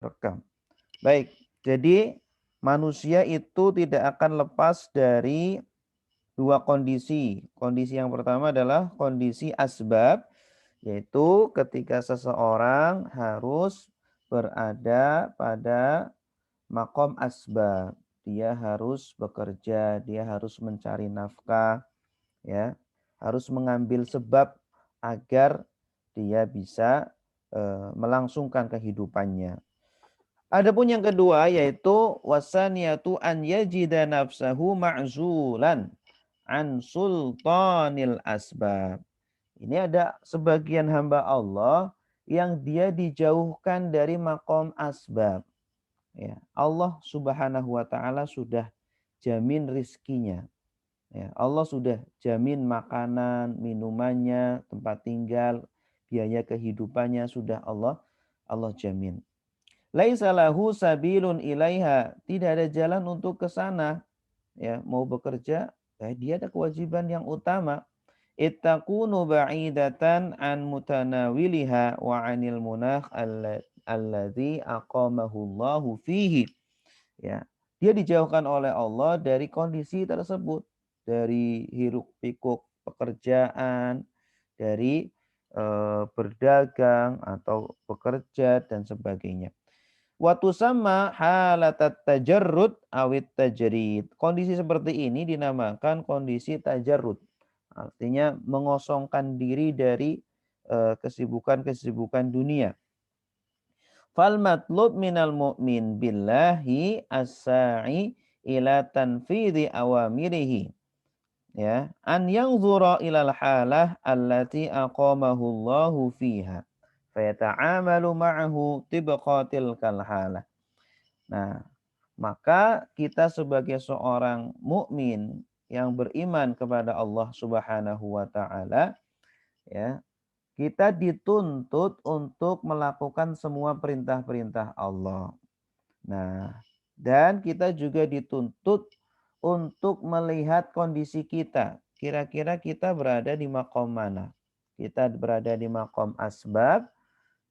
rekam. Baik, jadi manusia itu tidak akan lepas dari dua kondisi. Kondisi yang pertama adalah kondisi asbab, yaitu ketika seseorang harus berada pada makom asbab. Dia harus bekerja, dia harus mencari nafkah, ya, harus mengambil sebab agar dia bisa melangsungkan kehidupannya. Adapun yang kedua yaitu wasaniyatu an yajida nafsahu ma'zulan an sultanil asbab. Ini ada sebagian hamba Allah yang dia dijauhkan dari makom asbab. Ya, Allah Subhanahu wa taala sudah jamin rizkinya. Ya, Allah sudah jamin makanan, minumannya, tempat tinggal, biaya kehidupannya sudah Allah jamin. Laisa lahu sabilun ilaiha, tidak ada jalan untuk ke sana. Ya, mau bekerja, dia ada kewajiban yang utama. Ittaqunu ba'idatan an mutanawiliha wa 'anil munakh alladzi aqamahu Allahu fihi. Ya, dia dijauhkan oleh Allah dari kondisi tersebut, dari hiruk pikuk pekerjaan, dari berdagang atau bekerja dan sebagainya. Watu sama halatat tajarrud awit tajrid. Kondisi seperti ini dinamakan kondisi tajarrud. Artinya mengosongkan diri dari kesibukan-kesibukan dunia. Fal matlub minal mu'min billahi as-sa'i ila tanfidhi awamirihi. Ya, an yanzura ilal halah allati aqamahu Allahu fiha. Fayata'amalu ma'ahu tibqatil kal halah. Nah, maka kita sebagai seorang mukmin yang beriman kepada Allah Subhanahu wa taala, ya, kita dituntut untuk melakukan semua perintah-perintah Allah. Nah, dan kita juga dituntut untuk melihat kondisi kita. Kira-kira kita berada di makom mana? Kita berada di makom asbab,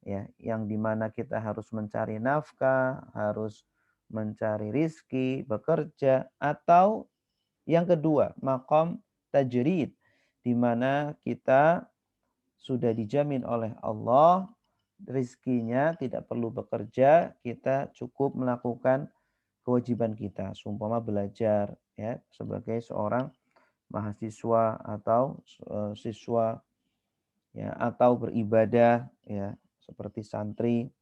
ya, yang dimana kita harus mencari nafkah, harus mencari rizki, bekerja, atau yang kedua, makom tajrid, di mana kita sudah dijamin oleh Allah rizkinya, tidak perlu bekerja, kita cukup melakukan kewajiban kita, seumpama belajar, ya, sebagai seorang mahasiswa atau siswa, ya, atau beribadah, ya, seperti santri.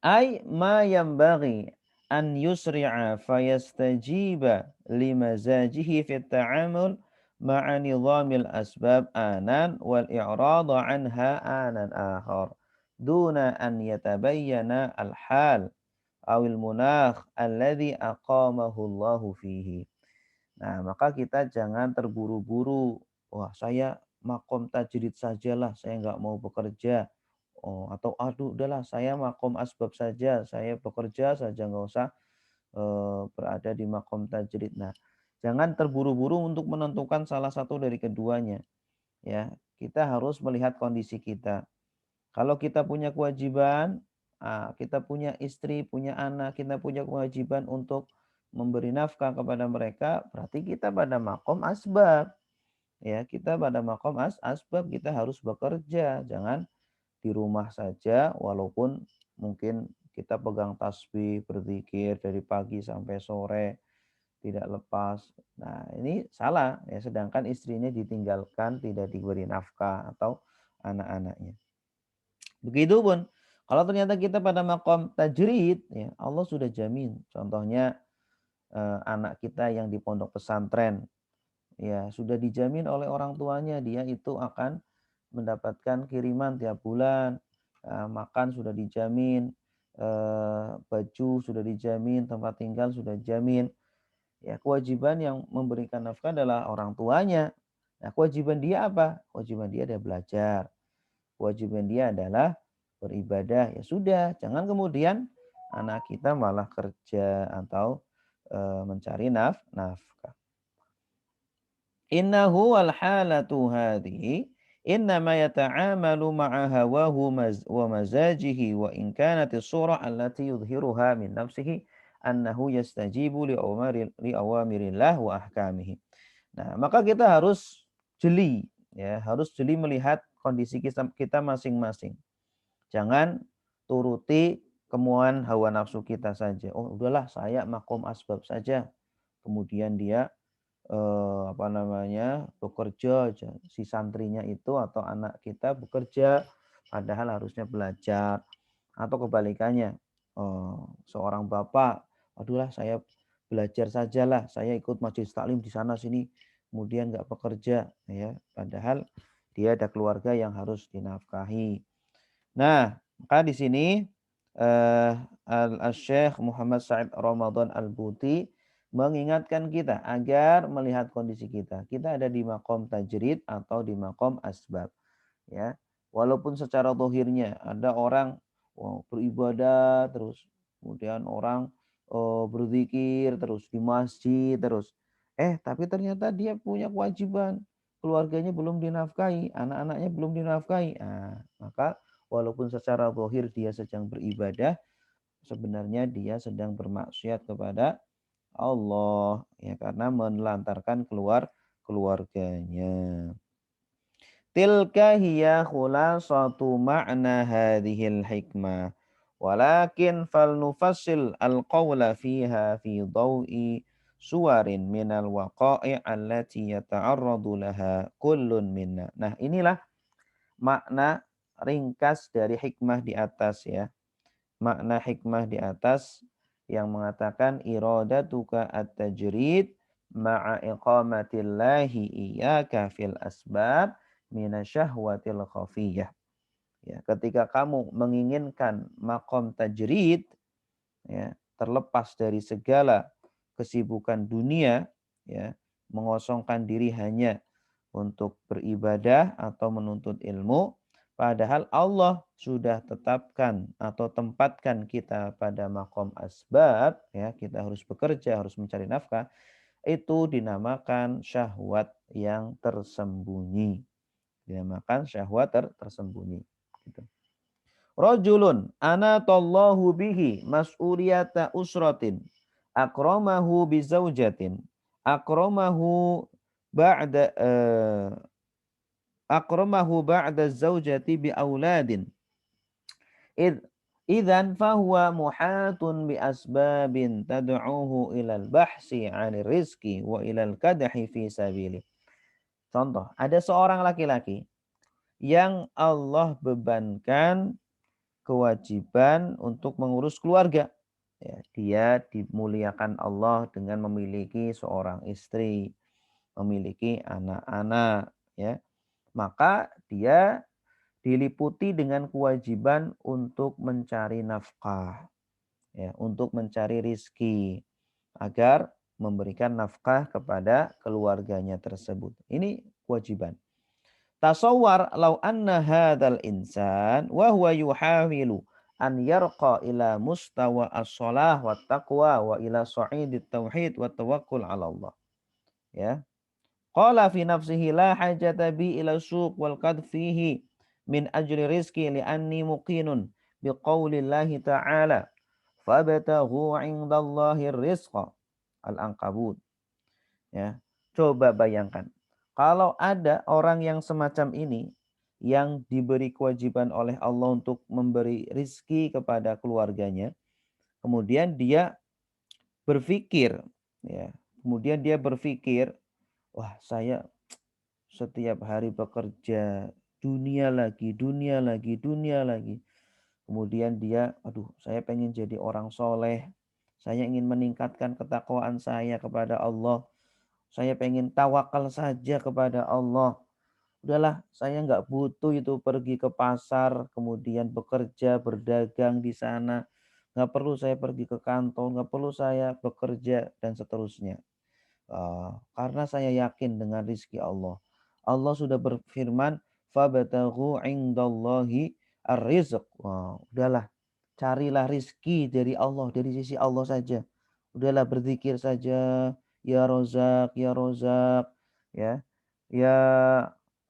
Ay ma yambaghi an yusri'a fayastajiba limazajihi fit ta'amul ma'a nizamil asbab anan wal i'rada anha anan akhar duna an yatabayyana al-hal awil munakh alladhi aqamahu Allahu fihi. Nah, maka kita jangan terburu-buru. Wah, saya makom tajrid sajalah, saya nggak mau bekerja. Oh, atau aduh udahlah saya makom asbab saja, saya bekerja saja nggak usah berada di makom tajrid. Nah, jangan terburu-buru untuk menentukan salah satu dari keduanya. Ya, kita harus melihat kondisi kita. Kalau kita punya kewajiban, kita punya istri, punya anak, kita punya kewajiban untuk memberi nafkah kepada mereka, berarti kita pada makom asbab. Ya, kita pada makom asbab, kita harus bekerja, jangan di rumah saja walaupun mungkin kita pegang tasbih, berzikir dari pagi sampai sore tidak lepas. Nah, ini salah ya, sedangkan istrinya ditinggalkan, tidak diberi nafkah atau anak-anaknya. Begitupun kalau ternyata kita pada makom tajrid, ya Allah sudah jamin. Contohnya anak kita yang di pondok pesantren, ya sudah dijamin oleh orang tuanya dia itu akan mendapatkan kiriman tiap bulan, makan sudah dijamin, baju sudah dijamin, tempat tinggal sudah dijamin. Ya, kewajiban yang memberikan nafkah adalah orang tuanya. Nah, kewajiban dia apa? Kewajiban dia adalah belajar. Kewajiban dia adalah beribadah. Ya sudah, jangan kemudian anak kita malah kerja atau mencari nafkah. Innahu wal halatu hadhihi innama yata'amalu ma'a hawahu wa mazajihi wa in kanat as-surah allati yudhiruha min nafsihi annahu yastajibu li awamirillah wa ahkamihi. Nah, maka kita harus jeli, ya, harus jeli melihat kondisi kita masing-masing. Jangan turuti kemauan hawa nafsu kita saja. Oh, udahlah saya makom asbab saja. Kemudian dia apa namanya bekerja aja. Si santrinya itu atau anak kita bekerja padahal harusnya belajar, atau kebalikannya, seorang bapak, aduhlah saya belajar sajalah, saya ikut majelis taklim di sana sini, kemudian nggak bekerja, ya, padahal dia ada keluarga yang harus dinafkahi. Nah, maka di sini Al-Syekh Muhammad Said Ramadan Al-Buti mengingatkan kita agar melihat kondisi kita. Kita ada di makom tajrid atau di makom asbab. Ya, walaupun secara zahirnya ada orang beribadah terus, kemudian orang berzikir terus di masjid terus, tapi ternyata dia punya kewajiban, keluarganya belum dinafkahi, anak-anaknya belum dinafkahi. Nah, maka walaupun secara zahir dia sedang beribadah, sebenarnya dia sedang bermaksiat kepada Allah, ya, karena menelantarkan keluarganya. Tilka hiya khulasatu ma'na hadhil hikmah. Walakin falnufassil al-qawla fiha fi daw'i suwarin minal waqa'i' allati yata'arradu laha kullun minna. Nah, inilah makna ringkas dari hikmah di atas, ya. Makna hikmah di atas yang mengatakan iradatuka at-tajrid ma'a iqamatillahi iyyaka fil asbab minasyahwatil khafiyah. Ya, ketika kamu menginginkan makom tajrid, ya, terlepas dari segala kesibukan dunia, ya, mengosongkan diri hanya untuk beribadah atau menuntut ilmu, padahal Allah sudah tetapkan atau tempatkan kita pada makom asbab, ya, kita harus bekerja, harus mencari nafkah, itu dinamakan syahwat yang tersembunyi. Dinamakan syahwat tersembunyi. Gitu. Rajulun anatallahu bihi mas'uliyata usratin akramahu bizaujatin akramahu ba'da akramahu ba'da zaujati bi auladin idzan fahuwa muhatun bi asbabin tad'uhu ilal bahsi 'anir rizqi wa ilal kadhi fi sabili. Contoh, ada seorang laki-laki yang Allah bebankan kewajiban untuk mengurus keluarga. Ya, dia dimuliakan Allah dengan memiliki seorang istri, memiliki anak-anak, ya. Maka dia diliputi dengan kewajiban untuk mencari nafkah, ya, untuk mencari rizki agar memberikan nafkah kepada keluarganya tersebut. Ini kewajiban. Tasawwar law anna hadzal insan wa huwa yuhawilu an yarqa ila mustawa as-shalah wa taqwa wa ila sa'idit tauhid wa tawakkul 'ala Allah. Ya. Qala fi nafsihi la hajata bi ila suq wal qad fihi min ajli rizqi li anni muqinun biqaulillahi ta'ala fabtaghu 'indallahi rizqa. Al-Ankabut. Ya. Coba bayangkan, kalau ada orang yang semacam ini yang diberi kewajiban oleh Allah untuk memberi rizki kepada keluarganya, kemudian dia berpikir, ya, kemudian dia berpikir, wah, saya setiap hari bekerja, dunia lagi, dunia lagi, dunia lagi. Kemudian dia, aduh, saya pengen jadi orang soleh, saya ingin meningkatkan ketakwaan saya kepada Allah, saya pengen tawakal saja kepada Allah. Udahlah, saya nggak butuh itu pergi ke pasar, kemudian bekerja, berdagang di sana. Nggak perlu saya pergi ke kantor, nggak perlu saya bekerja, dan seterusnya. Karena saya yakin dengan rizki Allah. Allah sudah berfirman, "Fabtaghu 'indallahi ar-rizq." Udahlah, carilah rizki dari Allah, dari sisi Allah saja. Udahlah, berzikir saja, ya Rozak, ya Rozak, ya. Ya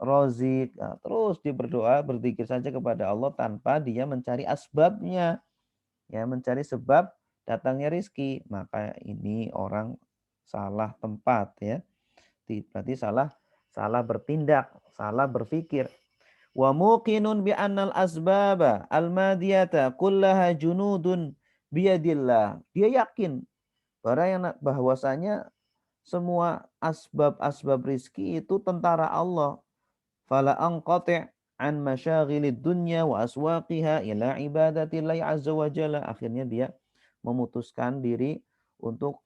rozik. Nah, terus dia berdoa, berzikir saja kepada Allah tanpa dia mencari asbabnya, ya, mencari sebab datangnya rizki. Maka ini orang salah tempat, ya. Berarti salah bertindak, salah berpikir. Wa muqinun bi annal asbaba al-madiyata kullaha junudun biyadillah. Dia yakin bahwasanya semua asbab-asbab rizki itu tentara Allah. Fala anqati' an masyaghilid dunya wa aswaqiha ila ibadatillahi azza wa jalla. Akhirnya dia memutuskan diri untuk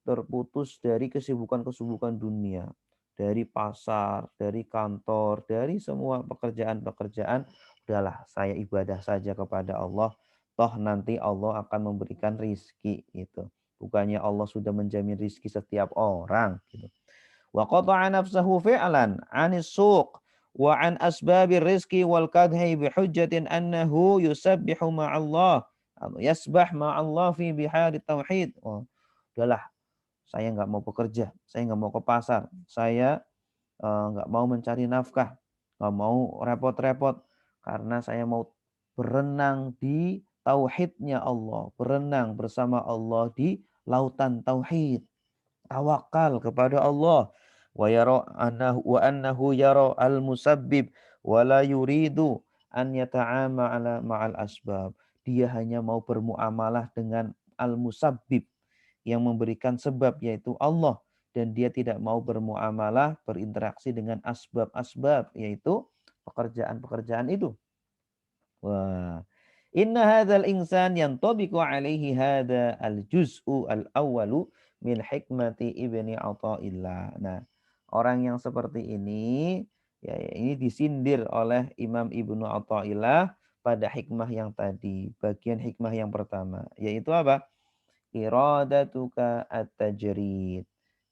terputus dari kesibukan-kesibukan dunia, dari pasar, dari kantor, dari semua pekerjaan-pekerjaan. Udahlah, saya ibadah saja kepada Allah. Toh nanti Allah akan memberikan rizki itu. Bukannya Allah sudah menjamin rizki setiap orang. Gitu. Wa qata'a nafsahu fi'lan 'anis suq wa 'an asbabir rizki wal kadhi bi hujjatin annahu yusabbihu ma'allah. Yasbah ma'allah fi bihari tauhid. Oh, udahlah, saya nggak mau bekerja, saya nggak mau ke pasar, saya nggak mau mencari nafkah, nggak mau repot-repot, karena saya mau berenang di tauhidnya Allah, berenang bersama Allah di lautan tauhid, tawakal kepada Allah. Wa annahu yara al-musabbib wa la yuridu an yata'amala ma'al asbab. Dia hanya mau bermuamalah dengan al-musabbib, yang memberikan sebab, yaitu Allah, dan dia tidak mau bermuamalah, berinteraksi dengan asbab-asbab, yaitu pekerjaan-pekerjaan itu. Wah, inna hadzal insan yantabiqu alaihi hadza al-juz'u al-awwalu min hikmati Ibni Athaillah. Nah, orang yang seperti ini, ya, ini disindir oleh Imam Ibnu Athaillah pada hikmah yang tadi, bagian hikmah yang pertama, yaitu apa? Iradatuka at-tajrid.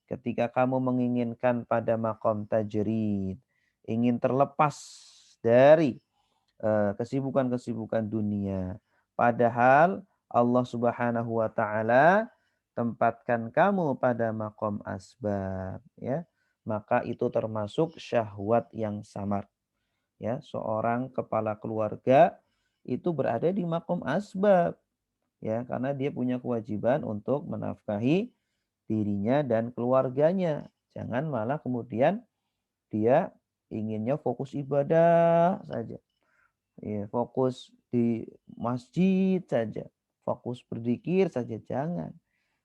Ketika kamu menginginkan pada makom tajrid, ingin terlepas dari kesibukan-kesibukan dunia. Padahal Allah Subhanahu wa taala tempatkan kamu pada makom asbab, ya. Maka itu termasuk syahwat yang samar, ya. Seorang kepala keluarga itu berada di makom asbab, ya, karena dia punya kewajiban untuk menafkahi dirinya dan keluarganya. Jangan malah kemudian dia inginnya fokus ibadah saja. Ya, fokus di masjid saja, fokus berzikir saja, jangan,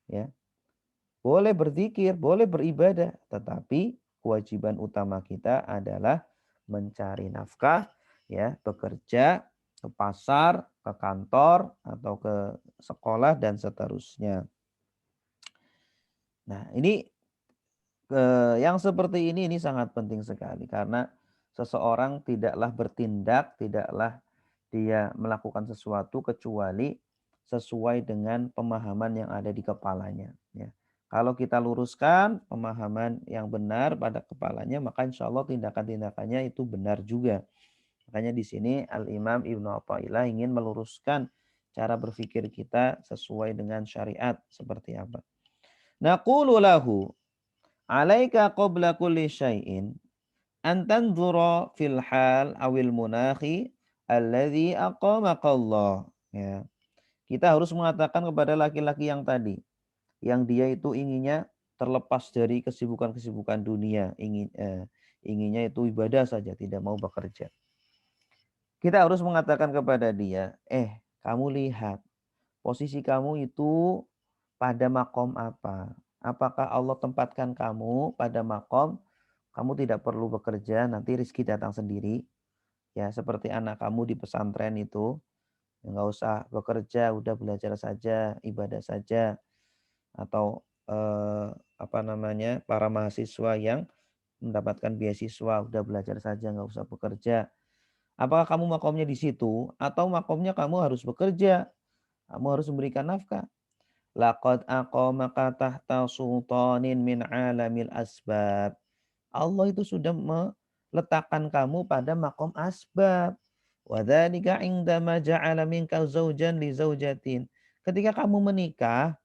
ya. Boleh berzikir, boleh beribadah, tetapi kewajiban utama kita adalah mencari nafkah, ya, bekerja, ke pasar, ke kantor, atau ke sekolah dan seterusnya. Nah, ini yang seperti ini sangat penting sekali, karena seseorang tidaklah bertindak, tidaklah dia melakukan sesuatu kecuali sesuai dengan pemahaman yang ada di kepalanya, ya. Kalau kita luruskan pemahaman yang benar pada kepalanya, maka insya Allah tindakan-tindakannya itu benar juga. Makanya di sini Al-Imam Ibnu Athaillah ingin meluruskan cara berpikir kita sesuai dengan syariat seperti apa. Naqulu lahu alaika qabla kulli syai'in an tanzura fil hal awil munakhi alladhi aqamaqallah. Ya. Kita harus mengatakan kepada laki-laki yang tadi, yang dia itu inginnya terlepas dari kesibukan-kesibukan dunia, inginnya itu ibadah saja, tidak mau bekerja. Kita harus mengatakan kepada dia, kamu lihat posisi kamu itu pada makom apa? Apakah Allah tempatkan kamu pada makom kamu tidak perlu bekerja, nanti rezeki datang sendiri. Ya, seperti anak kamu di pesantren itu, nggak usah bekerja, udah belajar saja, ibadah saja. Atau para mahasiswa yang mendapatkan beasiswa, udah belajar saja, nggak usah bekerja. Apakah kamu makomnya di situ, atau makomnya kamu harus bekerja, kamu harus memberikan nafkah? Laqad aqamaka tahta sultanin min alamil asbab. Allah itu sudah meletakkan kamu pada makom asbab. Wa dzalika indama ja'ala minka zaujan li zaujatin. Ketika kamu menikah,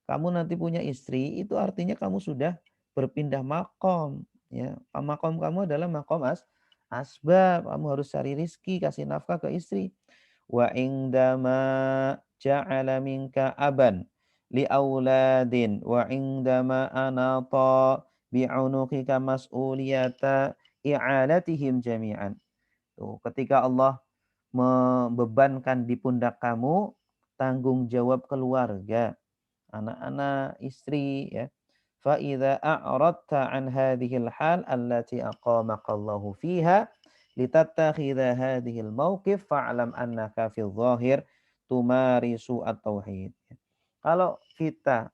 kamu nanti punya istri, itu artinya kamu sudah berpindah makom, ya. Makom kamu adalah makom asbab, kamu harus cari rizki, kasih nafkah ke istri. Wa indama ja'ala minka aban li auladin wa indama anata bi'unuqika mas'uliyata i'alatihim jami'an. Tuh, ketika Allah membebankan di pundak kamu tanggung jawab keluarga, anak-anak, istri, ya. Fa idza a'radta an hadhil hal allati aqamaka fiha litattakhidha hadhil mauqif fa'lam annaka fi dhahir tumarisu at-tauhid. Kalau kita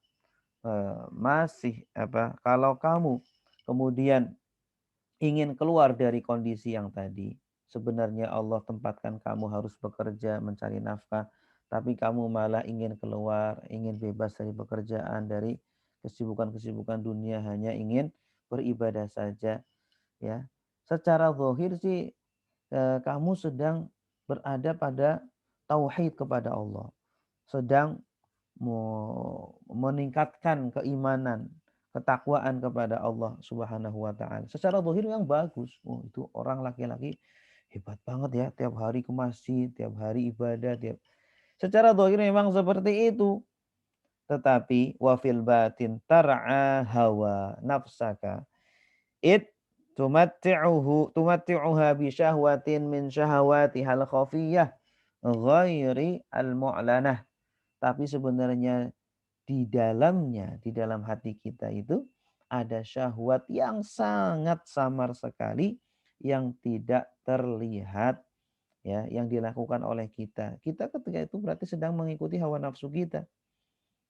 kalau kamu kemudian ingin keluar dari kondisi yang tadi, sebenarnya Allah tempatkan kamu harus bekerja mencari nafkah, tapi kamu malah ingin keluar, ingin bebas dari pekerjaan, dari kesibukan-kesibukan dunia, hanya ingin beribadah saja, ya. Secara zahir sih kamu sedang berada pada tauhid kepada Allah, sedang meningkatkan keimanan, ketakwaan kepada Allah Subhanahu wa taala. Secara zahir yang bagus. Oh, itu orang laki-laki hebat banget ya, tiap hari ke masjid, tiap hari ibadah, secara zahir memang seperti itu. Tetapi wa fil batin tar'a hawa nafsaka. It tumatti'uha bi syahwatin min syahawatihal khafiyah ghairi al-mu'lanah. Tapi sebenarnya di dalam hati kita itu ada syahwat yang sangat samar sekali yang tidak terlihat, ya, yang dilakukan oleh kita. Kita ketika itu berarti sedang mengikuti hawa nafsu kita,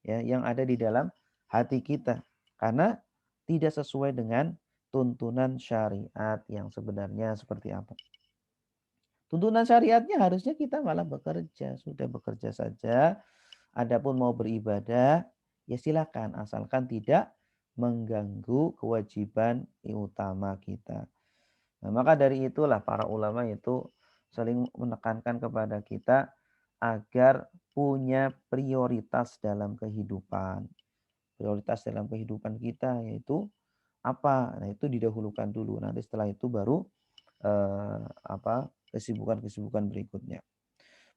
ya, yang ada di dalam hati kita, karena tidak sesuai dengan tuntunan syariat yang sebenarnya seperti apa. Tuntunan syariatnya harusnya kita malah bekerja, sudah bekerja saja. Adapun mau beribadah, ya silakan, asalkan tidak mengganggu kewajiban utama kita. Nah, maka dari itulah para ulama itu saling menekankan kepada kita agar punya prioritas dalam kehidupan. Prioritas dalam kehidupan kita yaitu apa? Nah, itu didahulukan dulu. Nanti setelah itu baru kesibukan-kesibukan berikutnya.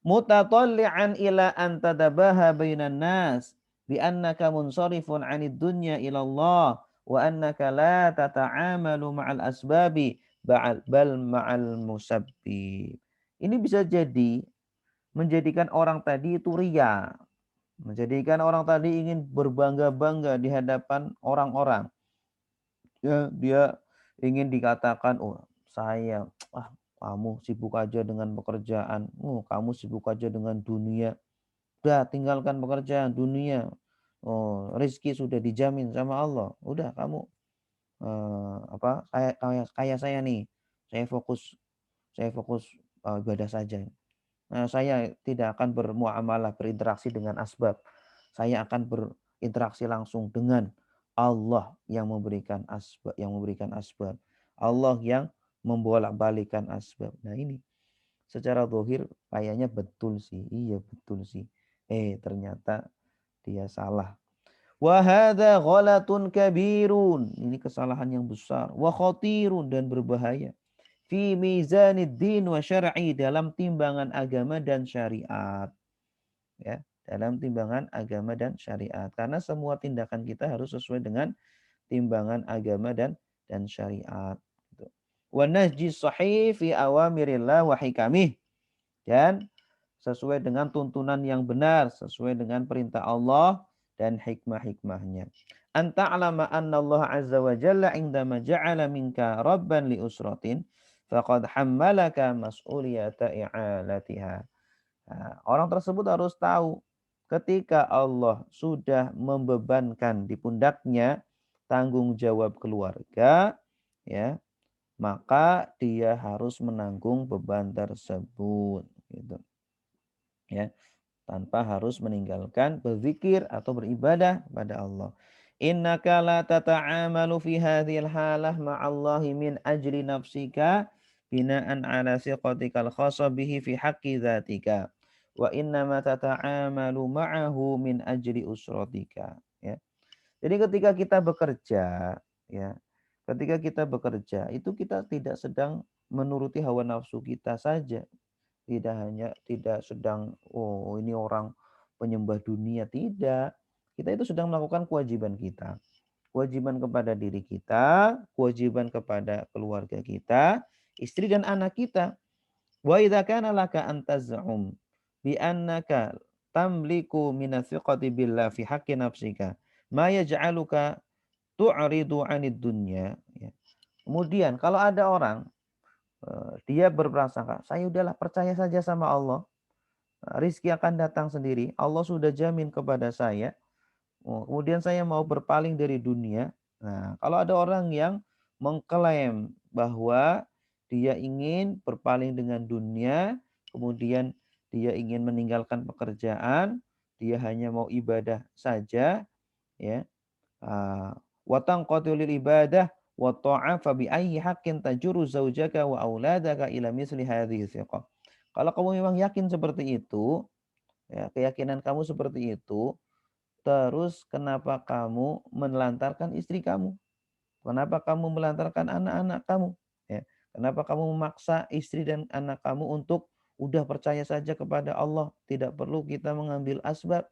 Mutatalli'an ila an tadabaha bainan nas bi annaka munsharifun 'anid dunya ila Allah wa annaka la tata'amalu ma'al asbabi bal ma'al musabbib. Ini bisa jadi menjadikan orang tadi itu riya, menjadikan orang tadi ingin berbangga-bangga di hadapan orang-orang. Ya, dia ingin dikatakan, oh saya, kamu sibuk aja dengan pekerjaan, oh kamu sibuk aja dengan dunia, udah tinggalkan pekerjaan dunia, oh rezeki sudah dijamin sama Allah, udah kamu kayak saya nih, saya fokus ibadah saja. Nah, saya tidak akan bermuamalah, berinteraksi dengan asbab. Saya akan berinteraksi langsung dengan Allah yang memberikan asbab. Allah yang membolak-balikan asbab. Nah, ini secara zahir kayaknya betul sih. Iya, betul sih. Ternyata dia salah. Wa hadza ghalatun kabirun. Ini kesalahan yang besar. Wa khatirun, dan berbahaya. Fi mizanid din wa syar'i, dalam timbangan agama dan syariat. Ya, dalam timbangan agama dan syariat. Karena semua tindakan kita harus sesuai dengan timbangan agama dan syariat. Gitu. Wa najji sahih fi awamirillah wa hikamih. Dan sesuai dengan tuntunan yang benar, sesuai dengan perintah Allah dan hikmah-hikmahnya. Anta'lama anna Allah azza wa jalla indama ja'ala minka rabban li usratin faqad hammalaka mas'uliyata i'alatiha. Nah, orang tersebut harus tahu ketika Allah sudah membebankan di pundaknya tanggung jawab keluarga, ya, maka dia harus menanggung beban tersebut, gitu. Ya, tanpa harus meninggalkan berzikir atau beribadah pada Allah. Innaka la tata'amalu fi hadhil halah ma'allahi min ajli nafsika bina'an ala siqatikal khassa bihi fi haqqi dzatika wa innama tata'amalu ma'ahu min ajli usratika, ya. Jadi ketika kita bekerja, ya, ketika kita bekerja itu kita tidak sedang menuruti hawa nafsu kita saja. Tidak sedang ini orang penyembah dunia, tidak. Kita itu sedang melakukan kewajiban kita. Kewajiban kepada diri kita, kewajiban kepada keluarga kita, istri dan anak kita. Wa idza kana laka an taz'um bi annaka tamliku min athiqati billah fi haqqi nafsika ma yaj'aluka tu'ridu 'anid dunya, ya. Kemudian kalau ada orang dia berprasangka, saya udahlah percaya saja sama Allah, rizki akan datang sendiri, Allah sudah jamin kepada saya. Kemudian saya mau berpaling dari dunia. Nah, kalau ada orang yang mengklaim bahwa dia ingin berpaling dengan dunia, kemudian dia ingin meninggalkan pekerjaan, dia hanya mau ibadah saja, ya. Wa tanqatul ibadah wa ta'a fa bi ayyi haqqin tajuru zaujaka wa auladaka ila misli hadhihi thiqah. Kalau kamu memang yakin seperti itu, ya, keyakinan kamu seperti itu, terus kenapa kamu menelantarkan istri kamu? Kenapa kamu melantarkan anak-anak kamu? Ya. Kenapa kamu memaksa istri dan anak kamu untuk udah percaya saja kepada Allah, tidak perlu kita mengambil asbab.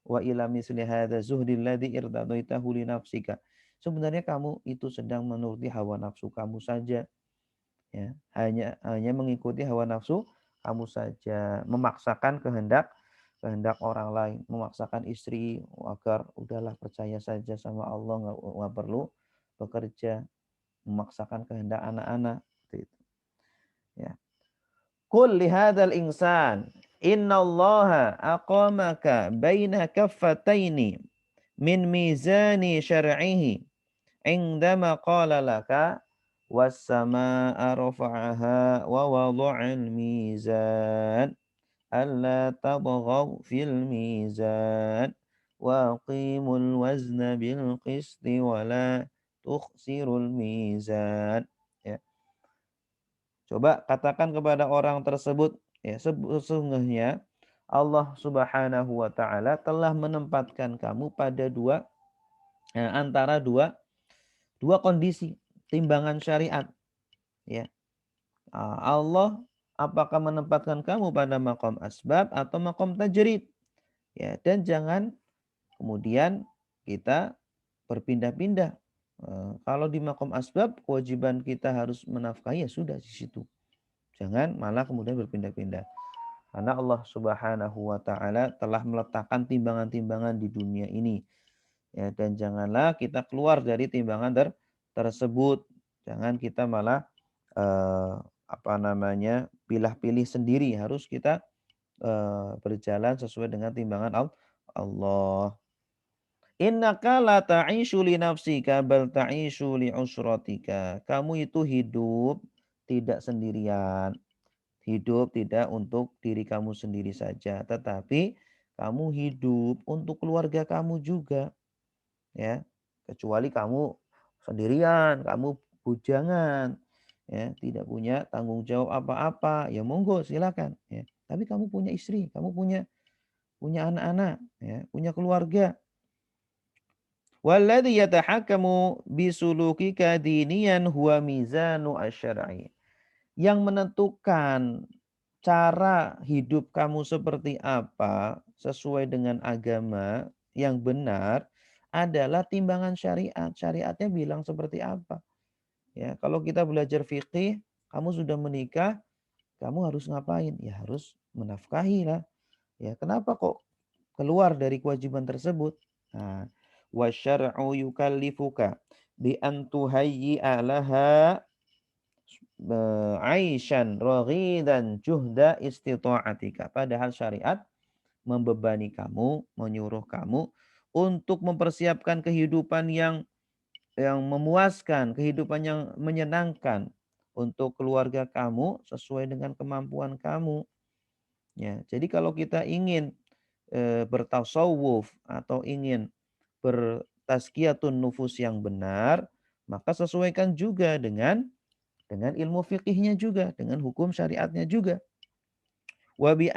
Wa ila misli hadza zuhdil ladzi irtadaitahu li nafsika. Sebenarnya kamu itu sedang menuruti hawa nafsu kamu saja, ya. Hanya mengikuti hawa nafsu kamu saja, memaksakan kehendak kehendak orang lain, memaksakan istri agar udahlah percaya saja sama Allah, nggak perlu bekerja, memaksakan kehendak anak-anak, seperti itu, ya. Qul li hadzal insan innallaha aqamaka baina kaffataini min mizani syar'ihi indama qala laka was samaa'a rafa'aha wa wada'al mizan alla tadghaw fil mizan wa aqimul wazna bil qisti wa la tukhsirul mizan, ya. Coba katakan kepada orang tersebut, ya, sesungguhnya Allah Subhanahu wa taala telah menempatkan kamu pada antara dua kondisi timbangan syariat, ya. Allah apakah menempatkan kamu pada makom asbab atau makom tajrid, ya, dan jangan kemudian kita berpindah-pindah. Kalau di makom asbab kewajiban kita harus menafkahi, ya sudah di situ. Jangan malah kemudian berpindah-pindah. Karena Allah Subhanahu wa taala telah meletakkan timbangan-timbangan di dunia ini. Ya, dan janganlah kita keluar dari timbangan tersebut. Jangan kita malah pilih-pilih sendiri. Harus kita berjalan sesuai dengan timbangan Allah. Innaka la ta'ishu li nafsika bal ta'ishu li usratika. Kamu itu hidup tidak sendirian. Hidup tidak untuk diri kamu sendiri saja, tetapi kamu hidup untuk keluarga kamu juga, ya. Kecuali kamu sendirian, kamu bujangan, ya, tidak punya tanggung jawab apa-apa, ya monggo silakan, ya. Tapi kamu punya istri, kamu punya anak-anak, ya, punya keluarga. Walladzi yatahakkamu bisulukika diniyan huwa mizanu asy-syar'i. Yang menentukan cara hidup kamu seperti apa sesuai dengan agama yang benar adalah timbangan syariat. Syariatnya bilang seperti apa. Ya, kalau kita belajar fikih, kamu sudah menikah, kamu harus ngapain? Ya harus menafkahi lah. Ya, kenapa kok keluar dari kewajiban tersebut? Nah, wasyar'u yukallifuka bi an tuhayyi'a laha aisyan raghidan juhda istita'atika. Padahal syariat membebani kamu, menyuruh kamu untuk mempersiapkan kehidupan yang memuaskan, kehidupan yang menyenangkan untuk keluarga kamu sesuai dengan kemampuan kamu. Ya, jadi kalau kita ingin bertasawuf atau ingin bertazkiyatun nufus yang benar, maka sesuaikan juga dengan ilmu fikihnya juga, dengan hukum syariatnya juga. Wa bi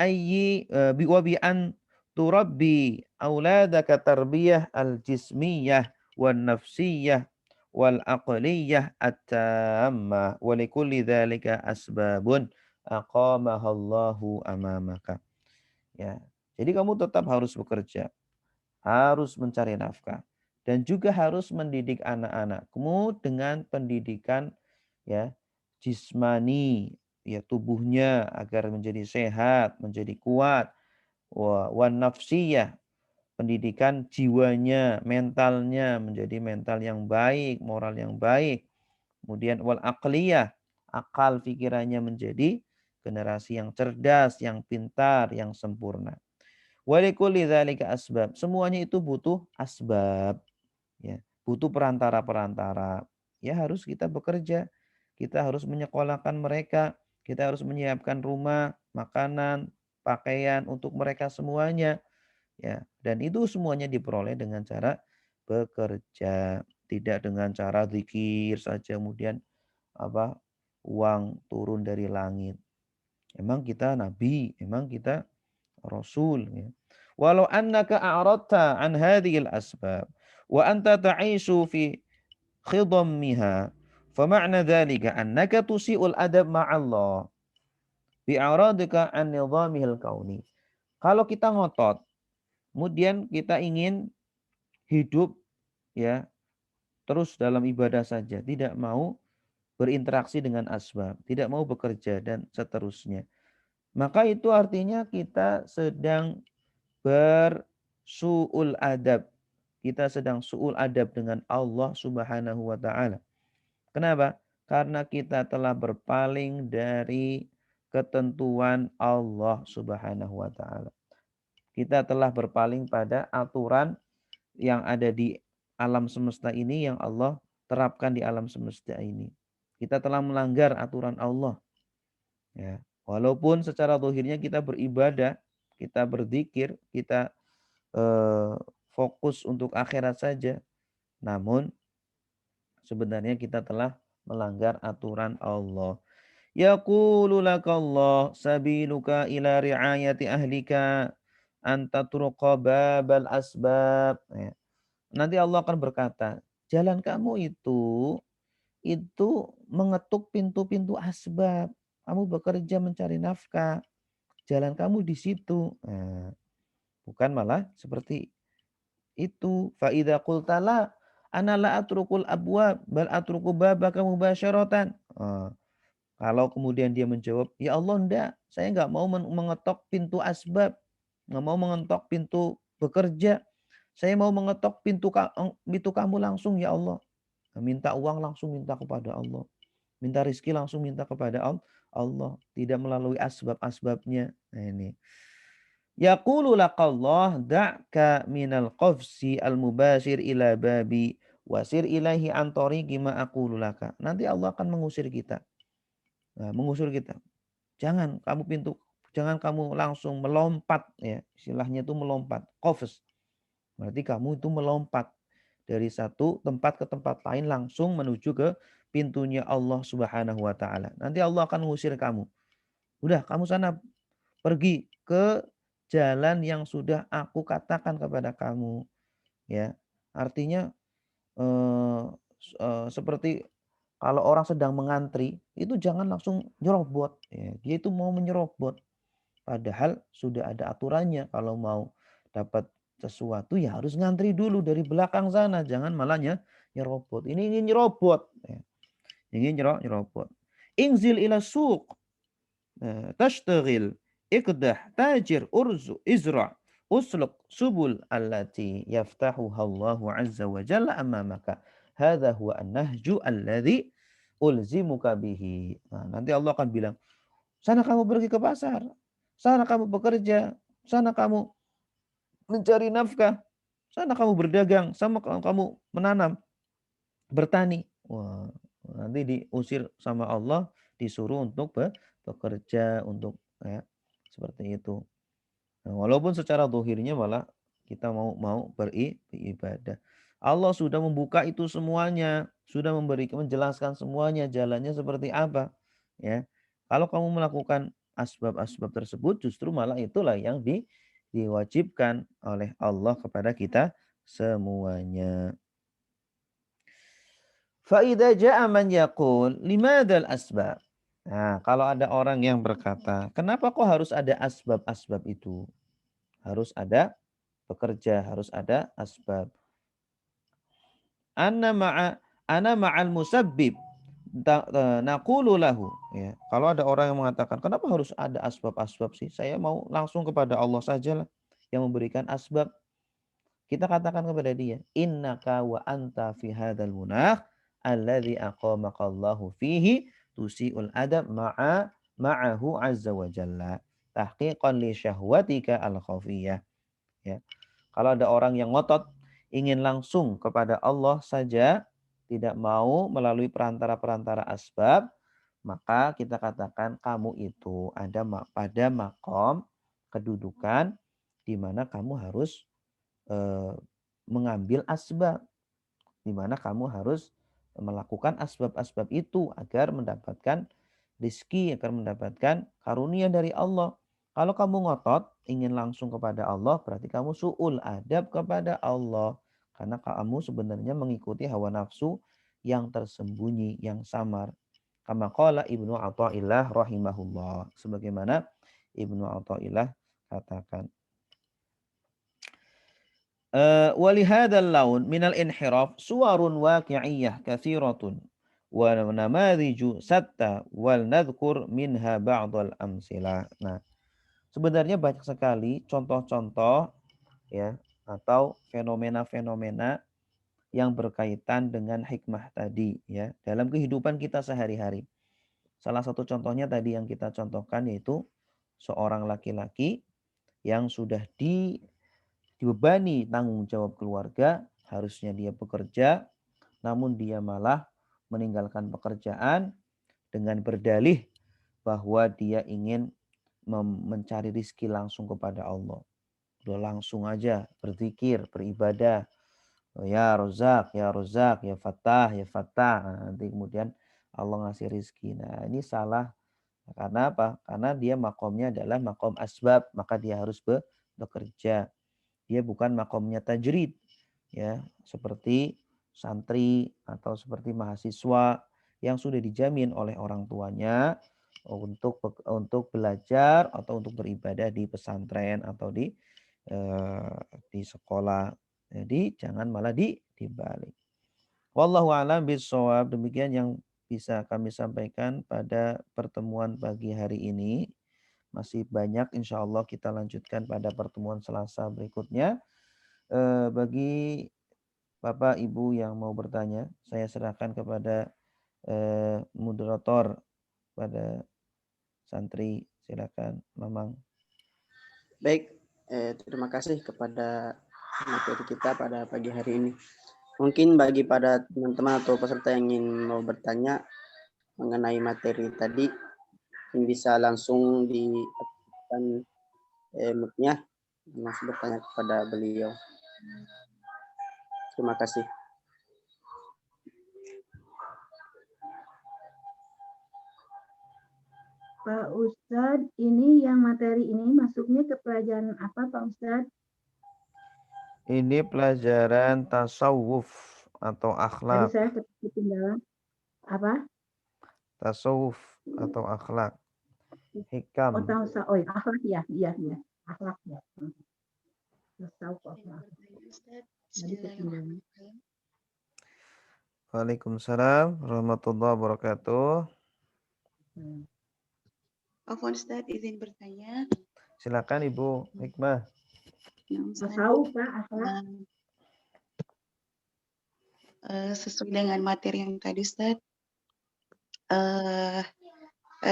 an turabbi auladaka tarbiyah al-jismiyah wan nafsiyah wal aqliyah at-tammah wa likulli dzalika asbabun aqamahallahu amamaka. Ya. Jadi kamu tetap harus bekerja, harus mencari nafkah dan juga harus mendidik anak-anakmu dengan pendidikan ya jismani, ya tubuhnya agar menjadi sehat, menjadi kuat, wan nafsiyah, pendidikan jiwanya, mentalnya menjadi mental yang baik, moral yang baik. Kemudian wal aqliyah, akal pikirannya menjadi generasi yang cerdas, yang pintar, yang sempurna. Walikulli dzalika asbab. Semuanya itu butuh asbab, ya. Butuh perantara-perantara. Ya harus kita bekerja. Kita harus menyekolahkan mereka. Kita harus menyiapkan rumah, makanan, pakaian untuk mereka semuanya, ya. Dan itu semuanya diperoleh dengan cara bekerja, tidak dengan cara zikir saja kemudian apa uang turun dari langit. Emang kita nabi, emang kita rasul, ya. Walau annaka a'radta an hadhil asbab wa anta ta'ishu fi khidammiha fa ma'na dhalika annaka tusi'ul adab ma'allah bi'aradika an nizamihil kauni. Kalau kita ngotot, kemudian kita ingin hidup ya terus dalam ibadah saja, tidak mau berinteraksi dengan asbab, tidak mau bekerja dan seterusnya. Maka itu artinya kita sedang bersu'ul adab. Kita sedang su'ul adab dengan Allah Subhanahu wa taala. Kenapa? Karena kita telah berpaling dari ketentuan Allah Subhanahu wa taala. Kita telah berpaling pada aturan yang ada di alam semesta ini yang Allah terapkan di alam semesta ini. Kita telah melanggar aturan Allah, ya. Walaupun secara zahirnya kita beribadah, kita berzikir, kita eh, fokus untuk akhirat saja, namun sebenarnya kita telah melanggar aturan Allah. Yaqulu lakallah sabiluka ila riayati ahlika anta turuqa babal asbab. Ya. Nanti Allah akan berkata, jalan kamu itu mengetuk pintu-pintu asbab. Kamu bekerja mencari nafkah. Jalan kamu di situ. Nah, bukan malah seperti itu. Fa idza qulta la ana la atrukul abwab bal atruku babaka mubasyaratan. Kalau kemudian dia menjawab, ya Allah enggak, saya enggak mau mengetok pintu asbab, enggak mau mengetok pintu bekerja. Saya mau mengetok pintu kamu langsung ya Allah. Minta uang langsung minta kepada Allah. Minta rizki langsung minta kepada Allah. Tidak melalui asbab-asbabnya. Nah ini. Yaqulu laqallah da'ka minal qafsi al-mubashir ila babi wasir ilahi an tariqi ma aqulu laka. Nanti Allah akan mengusir kita. Nah, mengusir kita. Jangan kamu langsung melompat ya. Istilahnya itu melompat. Qafs. Berarti kamu itu melompat dari satu tempat ke tempat lain langsung menuju ke pintunya Allah Subhanahu wa taala. Nanti Allah akan mengusir kamu. Udah, kamu sana pergi ke jalan yang sudah aku katakan kepada kamu, ya. Artinya seperti kalau orang sedang mengantri, itu jangan langsung nyerobot, ya. Dia itu mau menyerobot. Padahal sudah ada aturannya kalau mau dapat sesuatu ya harus ngantri dulu dari belakang sana, jangan malah nyerobot. Ini ingin nyerobot, ya. Ingin nyerobot. Ingzil ila suq, tashtagil, iqdah, tajir, urzu, izra, usluk, subul allati yaftahuha Allahu azza wa jalla amamaka. Hadha huwa an-nahju alladhi ulzimuka bihi. Nah, nanti Allah akan bilang, sana kamu pergi ke pasar, sana kamu bekerja, sana kamu mencari nafkah, sana kamu berdagang, sama kamu menanam, bertani. Wah, nanti diusir sama Allah, disuruh untuk bekerja, untuk ya, seperti itu. Nah, walaupun secara zahirnya malah kita mau beribadah. Allah sudah membuka itu semuanya, sudah menjelaskan semuanya jalannya seperti apa, ya. Kalau kamu melakukan asbab-asbab tersebut justru malah itulah yang diwajibkan oleh Allah kepada kita semuanya. Fa idza jaa man yaqul limadzal asbab. Nah, kalau ada orang yang berkata, kenapa kok harus ada asbab-asbab itu? Harus ada pekerja, harus ada asbab. Ana ma'al musabbib. Naqulu lahu. Ya. Kalau ada orang yang mengatakan, kenapa harus ada asbab-asbab sih? Saya mau langsung kepada Allah saja lah yang memberikan asbab. Kita katakan kepada dia, innaka wa anta fi hadzal munakh alladzi aqamaqallahu fihi tusiul adab ma'ahu azza wa jalla tahqiqan li syahwatika al khafiyah. Ya. Kalau ada orang yang ngotot ingin langsung kepada Allah saja, tidak mau melalui perantara-perantara asbab, maka kita katakan kamu itu ada pada makom kedudukan di mana kamu harus eh, mengambil asbab, di mana kamu harus melakukan asbab-asbab itu agar mendapatkan rizki, agar mendapatkan karunia dari Allah. Kalau kamu ngotot ingin langsung kepada Allah, berarti kamu su'ul adab kepada Allah. Karena kamu sebenarnya mengikuti hawa nafsu yang tersembunyi, yang samar. Kama qala Ibnu Athaillah rahimahullah. Sebagaimana Ibnu Athaillah katakan. Walihadzal laun minal inhiraf suwarun waqi'iyyah katsiratun wa namadhiju satta wal nadhkur minha ba'dal amsilah. Nah, sebenarnya banyak sekali contoh-contoh ya atau fenomena-fenomena yang berkaitan dengan hikmah tadi ya dalam kehidupan kita sehari-hari. Salah satu contohnya tadi yang kita contohkan yaitu seorang laki-laki yang sudah dibebani tanggung jawab keluarga, harusnya dia bekerja, namun dia malah meninggalkan pekerjaan dengan berdalih bahwa dia ingin mencari rizki langsung kepada Allah. Udah langsung aja berzikir, beribadah. Oh, ya Rozak, ya Rozak, ya Fatah, ya Fatah. Nah, nanti kemudian Allah ngasih rizki. Nah ini salah. Karena apa? Karena dia makomnya adalah makom asbab. Maka dia harus bekerja. Dia bukan makomnya tajrid. Ya, seperti santri atau seperti mahasiswa yang sudah dijamin oleh orang tuanya untuk belajar atau untuk beribadah di pesantren atau di sekolah. Jadi jangan malah dibalik. Wallahu a'lam bishawab. Demikian yang bisa kami sampaikan pada pertemuan pagi hari ini. Masih banyak insya Allah kita lanjutkan pada pertemuan Selasa berikutnya. Bagi Bapak Ibu yang mau bertanya, saya serahkan kepada moderator pada santri. Silakan, Mamang. Baik, terima kasih kepada materi kita pada pagi hari ini. Mungkin bagi pada teman-teman atau peserta yang ingin mau bertanya mengenai materi tadi, yang bisa langsung diaktifkan mic-nya, langsung bertanya kepada beliau. Terima kasih. Pak Ustadz, ini yang materi ini masuknya ke pelajaran apa Pak Ustadz? Ini pelajaran tasawuf atau Tadi akhlak. saya ketinggalan. Apa? Tasawuf atau akhlak. Hikam. Oh ya, akhlak ya, iya. Akhlak ya. Tasawuf akhlak. Tadi ketinggalan. Waalaikumsalam warahmatullahi wabarakatuh. Afwan Ustadz, izin bertanya. Silakan Ibu Hikmah. Tasawuf Pak, akhlak. Sesuai dengan materi yang tadi Ustadz,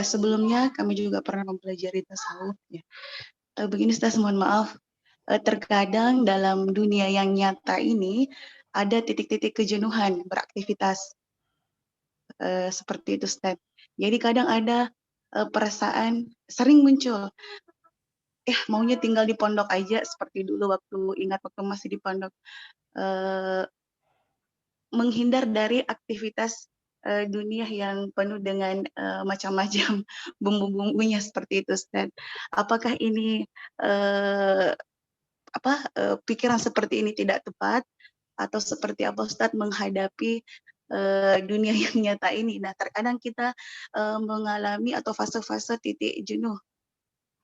sebelumnya kami juga pernah mempelajari tasawuf. Ya. Begini Ustadz, mohon maaf. Terkadang dalam dunia yang nyata ini ada titik-titik kejenuhan beraktivitas. Seperti itu Ustadz. Jadi kadang ada perasaan sering muncul, maunya tinggal di pondok aja seperti dulu waktu masih di pondok. Menghindar dari aktivitas dunia yang penuh dengan macam-macam bumbu-bumbunya seperti itu, Ustaz. Apakah ini pikiran seperti ini tidak tepat atau seperti apa Ustaz menghadapi dunia yang nyata ini. Nah, terkadang kita mengalami atau fase-fase titik jenuh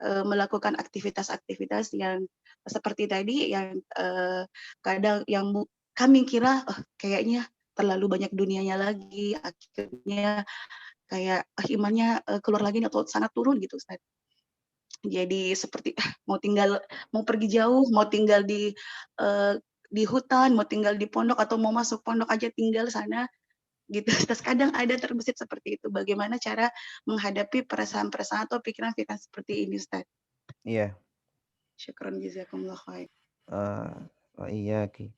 melakukan aktivitas-aktivitas yang seperti tadi yang kadang yang kami kira kayaknya terlalu banyak dunianya lagi, akhirnya kayak imannya keluar lagi atau sangat turun gitu, Ustaz. Jadi seperti mau pergi jauh, mau tinggal di hutan, mau tinggal di pondok atau mau masuk pondok aja tinggal sana gitu. Terus kadang ada terbesit seperti itu. Bagaimana cara menghadapi perasaan-perasaan atau pikiran-pikiran seperti ini, Ustaz? Iya. Syukran jazakumullah khair. Oh iya, Ki.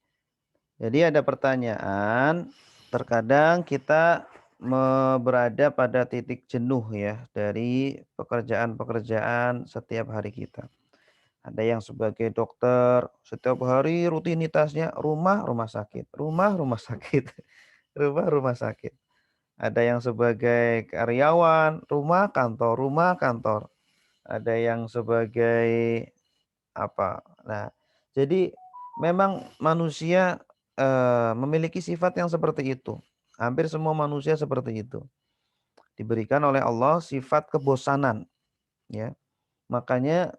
Jadi ada pertanyaan, terkadang kita berada pada titik jenuh ya dari pekerjaan-pekerjaan setiap hari kita. Ada yang sebagai dokter, setiap hari rutinitasnya rumah sakit, rumah sakit, rumah sakit. Ada yang sebagai karyawan, rumah kantor. Ada yang sebagai apa. Nah, jadi memang manusia memiliki sifat yang seperti itu. Hampir semua manusia seperti itu. Diberikan oleh Allah sifat kebosanan, ya. Makanya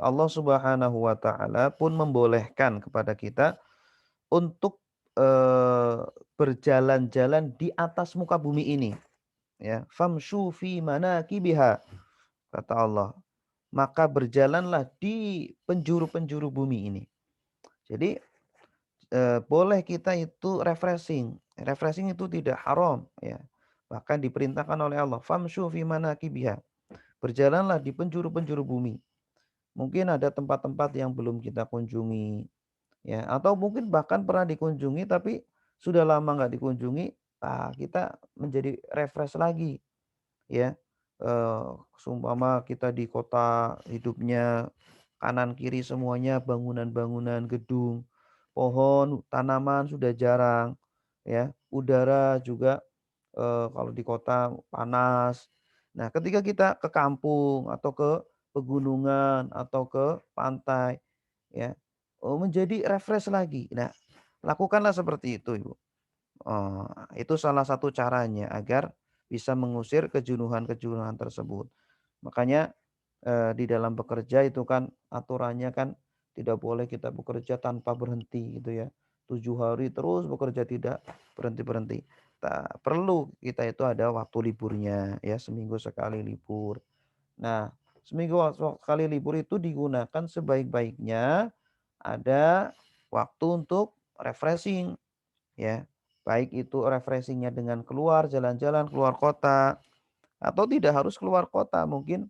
Allah Subhanahu wa taala pun membolehkan kepada kita untuk berjalan-jalan di atas muka bumi ini, ya. Famshu fi manakibiha, kata Allah. Maka berjalanlah di penjuru-penjuru bumi ini. Jadi boleh kita itu refreshing. Refreshing itu tidak haram, ya. Bahkan diperintahkan oleh Allah, famshu fi manakibiha. Berjalanlah di penjuru-penjuru bumi. Mungkin ada tempat-tempat yang belum kita kunjungi, ya, atau mungkin bahkan pernah dikunjungi tapi sudah lama nggak dikunjungi, kita menjadi refresh lagi, ya. Seumpama kita di kota hidupnya kanan kiri semuanya bangunan-bangunan, gedung, pohon, tanaman sudah jarang, ya. Udara juga kalau di kota panas. Nah, ketika kita ke kampung atau ke pegunungan atau ke pantai, ya, menjadi refresh lagi. Nah, lakukanlah seperti itu, Ibu. Itu salah satu caranya agar bisa mengusir kejenuhan-kejenuhan tersebut. Makanya di dalam bekerja itu kan aturannya kan tidak boleh kita bekerja tanpa berhenti gitu ya. 7 hari terus bekerja tidak berhenti-berhenti. Perlu kita itu ada waktu liburnya ya, seminggu sekali libur. Nah, seminggu sekali libur itu digunakan sebaik-baiknya ada waktu untuk refreshing ya. Baik itu refreshingnya dengan keluar jalan-jalan keluar kota atau tidak harus keluar kota, mungkin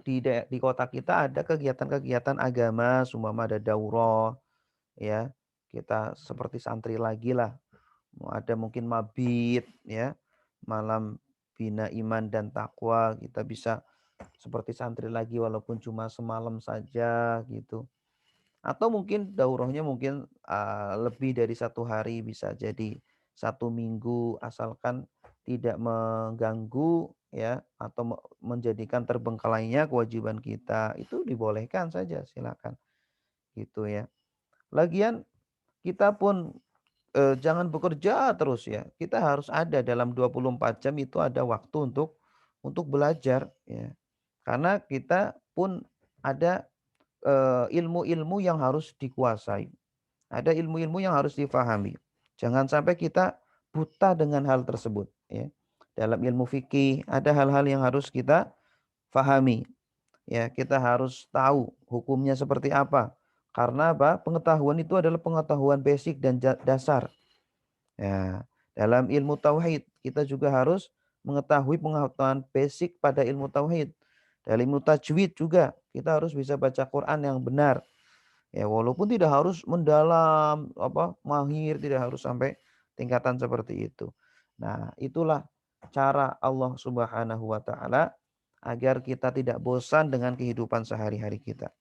di kota kita ada kegiatan-kegiatan agama, seumpama ada daurah, ya, kita seperti santri lagi lah. Ada mungkin mabit, ya, malam bina iman dan takwa, kita bisa seperti santri lagi walaupun cuma semalam saja gitu. Atau mungkin daurahnya mungkin lebih dari 1 hari, bisa jadi 1 minggu, asalkan tidak mengganggu ya atau menjadikan terbengkalainya kewajiban kita, itu dibolehkan saja, silakan gitu ya. Lagian kita pun jangan bekerja terus ya. Kita harus ada dalam 24 jam itu ada waktu untuk belajar ya. Karena kita pun ada ilmu-ilmu yang harus dikuasai. Ada ilmu-ilmu yang harus difahami. Jangan sampai kita buta dengan hal tersebut ya. Dalam ilmu fikih ada hal-hal yang harus kita fahami. Ya, kita harus tahu hukumnya seperti apa. Karena apa? Pengetahuan itu adalah pengetahuan basic dan dasar. Ya, dalam ilmu tauhid kita juga harus mengetahui pengetahuan basic pada ilmu tauhid. Dalam ilmu tajwid juga kita harus bisa baca Quran yang benar. Ya, walaupun tidak harus mendalam mahir, tidak harus sampai tingkatan seperti itu. Nah, itulah cara Allah Subhanahu wa taala agar kita tidak bosan dengan kehidupan sehari-hari kita.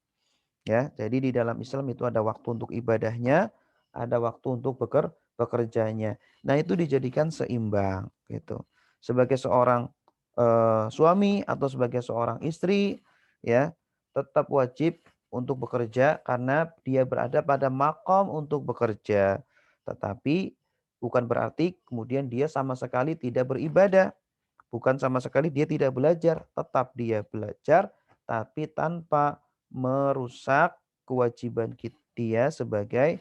Ya, jadi di dalam Islam itu ada waktu untuk ibadahnya, ada waktu untuk bekerjanya. Nah, itu dijadikan seimbang gitu. Sebagai seorang suami atau sebagai seorang istri ya, tetap wajib untuk bekerja karena dia berada pada makom untuk bekerja. Tetapi bukan berarti kemudian dia sama sekali tidak beribadah. Bukan sama sekali dia tidak belajar, tetap dia belajar, tapi tanpa merusak kewajiban dia sebagai